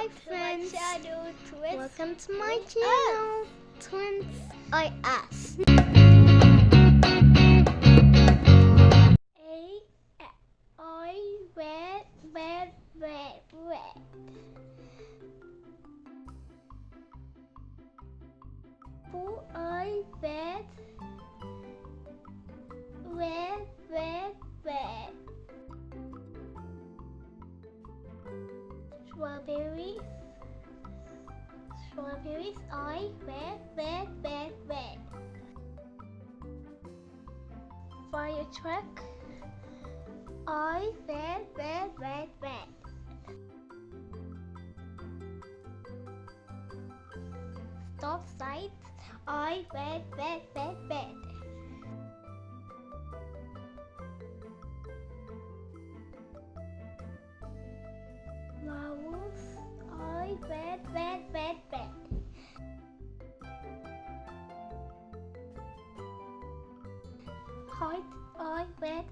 Hi friends, welcome to my With channel, Twins I Ask. Red. Red. Strawberries, I red. Fire truck, I red. Stop sign, I red. Flowers, I red. Heart, I red.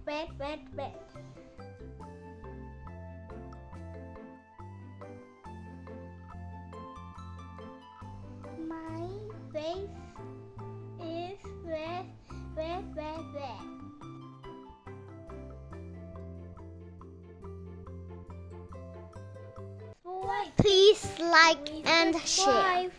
My face is red. Please like and share. Subscribe.